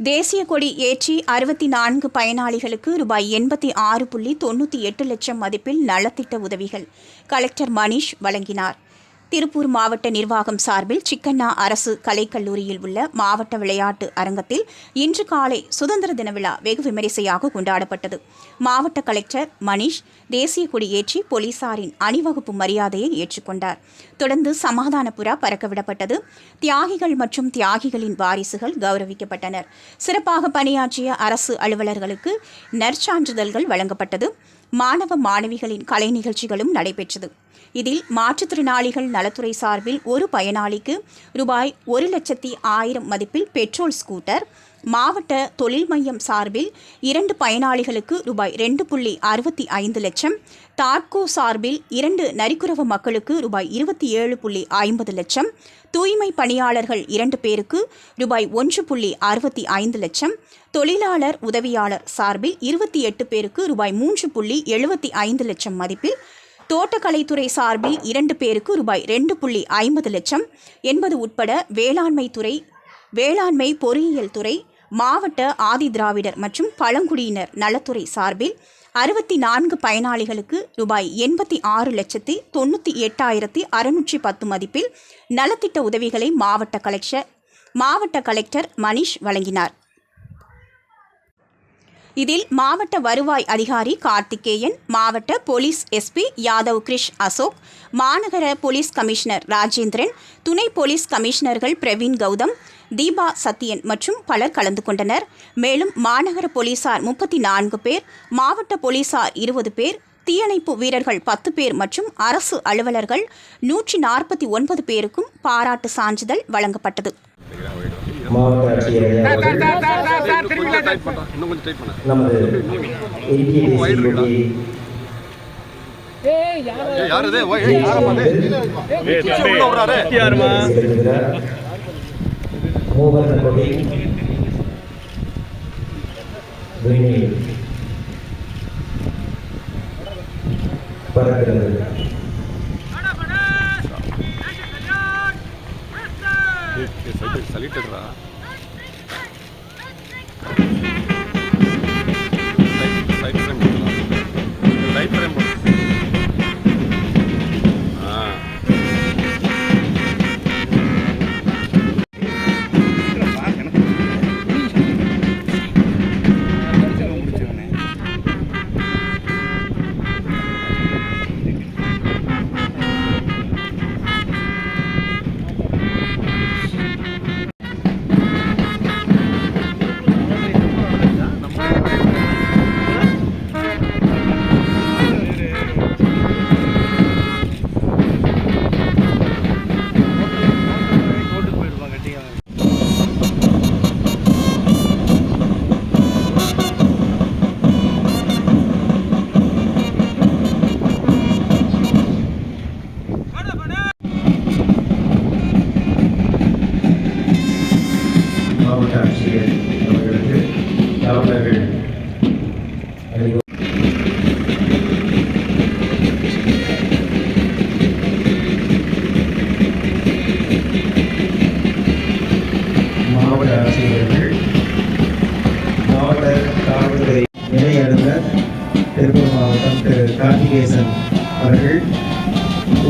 தேசிய கொடி ஏற்றி 64 பயனாளிகளுக்கு ரூபாய் 86.98 லட்சம் மதிப்பில் நலத்திட்ட உதவிகள் கலெக்டர் மணிஷ் வழங்கினார். திருப்பூர் மாவட்ட நிர்வாகம் சார்பில் சிக்கண்ணா அரசு கலைக்கல்லூரியில் உள்ள மாவட்ட விளையாட்டு அரங்கத்தில் இன்று காலை சுதந்திர தின விழா வெகு விமரிசையாக கொண்டாடப்பட்டது. மாவட்ட கலெக்டர் மணிஷ் தேசிய கொடியேற்றி போலீசாரின் அணிவகுப்பு மரியாதையை ஏற்றுக்கொண்டார். தொடர்ந்து சமாதான புறா பறக்கவிடப்பட்டது. தியாகிகள் மற்றும் தியாகிகளின் வாரிசுகள் கௌரவிக்கப்பட்டனர். சிறப்பாக பணியாற்றிய அரசு அலுவலர்களுக்கு நற்சான்றிதழ்கள் வழங்கப்பட்டது. மாணவ மாணவிகளின் கலை நிகழ்ச்சிகளும் நடைபெற்றது. இதில் மாற்றுத்திறனாளிகள் நலத்துறை சார்பில் ஒரு பயனாளிக்கு ரூபாய் 1,00,000 மதிப்பில் பெட்ரோல் ஸ்கூட்டர், மாவட்ட தொழில் மையம் சார்பில் 2 பயனாளிகளுக்கு ரூபாய் 2.65 லட்சம், தாட்கோ சார்பில் 2 நரிக்குறவ மக்களுக்கு ரூபாய் 27.50 லட்சம், தூய்மை பணியாளர்கள் 2 பேருக்கு ரூபாய் 1.65 லட்சம், தொழிலாளர் உதவியாளர் சார்பில் 28 பேருக்கு ரூபாய் 3.75 லட்சம் மதிப்பில், தோட்டக்கலைத்துறை சார்பில் 2 பேருக்கு ரூபாய் 2.50 லட்சம் என்பது உட்பட வேளாண்மை பொறியியல் துறை, மாவட்ட ஆதி திராவிடர் மற்றும் பழங்குடியினர் நலத்துறை சார்பில் 64 பயனாளிகளுக்கு ரூபாய் 86,98,610 மதிப்பில் நலத்திட்ட உதவிகளை மாவட்ட கலெக்டர் மணிஷ் வழங்கினார். இதில் மாவட்ட வருவாய் அதிகாரி கார்த்திகேயன், மாவட்ட போலீஸ் எஸ்பி யாதவ் கிரிஷ் அசோக், மாநகர போலீஸ் கமிஷனர் ராஜேந்திரன், துணை போலீஸ் கமிஷனர்கள் பிரவீன் கௌதம், தீபா சத்யன் மற்றும் பலர் கலந்து கொண்டனர். மேலும் மாநகர போலீசார் 34 பேர், மாவட்ட போலீசார் 20 பேர், தீயணைப்பு வீரர்கள் 10 பேர் மற்றும் அரசு அலுவலர்கள் 149 பேருக்கும் பாராட்டு சான்றிதழ் வழங்கப்பட்டது. திருப்பூர் மாவட்டம் திரு கார்த்திகேசன் அவர்கள்,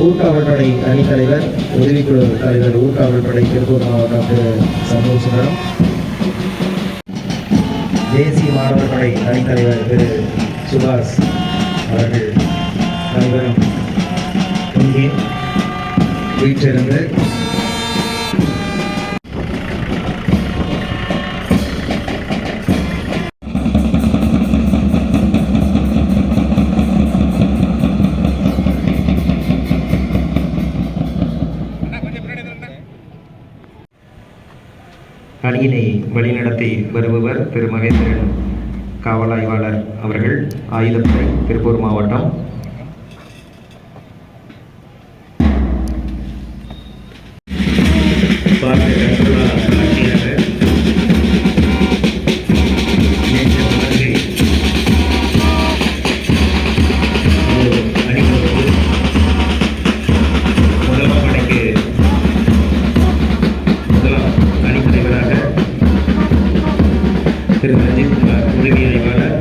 ஊர்காவல்படை அணித்தலைவர், உதவிக்குழு தலைவர், ஊர்காவல்படை திருப்பூர் மாவட்டம் திரு சண்முகசுந்தரம், தேசிய மாணவர் படை அணித்தலைவர் திரு சுபாஷ் அவர்கள் அனைவரும் இங்கே வீற்றிருந்து அணியினை வழிநடத்தி வருபவர் திரு மகேந்திரன் காவல் ஆய்வாளர் அவர்கள், ஆயுதப்படை திருப்பூர் மாவட்டம். திரு ரஜித் குமார் உதவி ஆய்வாளர்,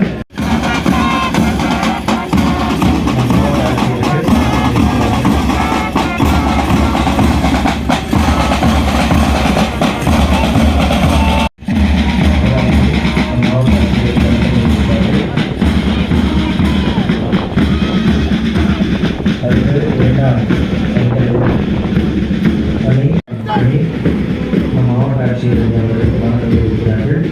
மாவட்ட ஆட்சியர் அவர்களுக்கு வணக்கம் தெரிவிக்கிறார்கள்.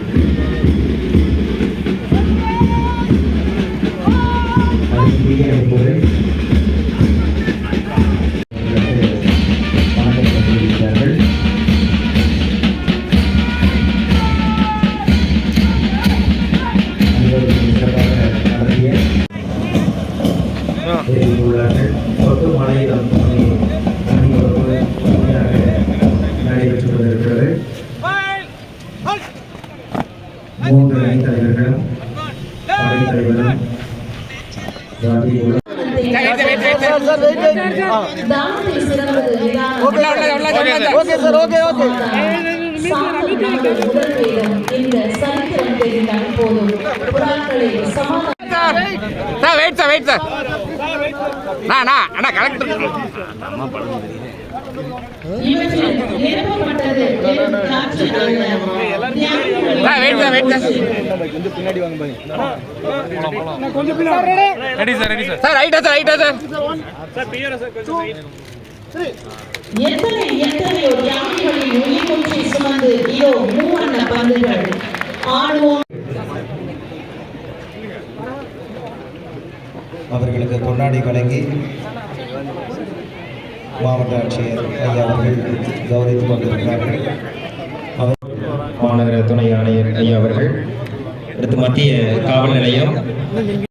வணக்கம் தெரிவிக்கிறார்கள். சிறப்பாக நடத்திய உள்ளார்கள். சொத்து மாநிலம் நடைபெற்றுக் கொண்டிருக்கிறது. 3 அணித் தலைவர்களும் படைத் தலைவர்களும் எத்தனையோ தியாகிகளின் உயிர் மூச்சை சுமந்து இதோ மூவண்ண பந்துகள் ஆடுவோம். அவர்களுக்கு பொன்னாடை வழங்கி மாவட்ட ஆட்சியர் ஐயா அவர்கள் கௌரவித்துக் கொண்டிருக்கிறார்கள். மாநகர துணை ஆணையர் ஐயா அவர்கள், அடுத்து மத்திய காவல் நிலையம்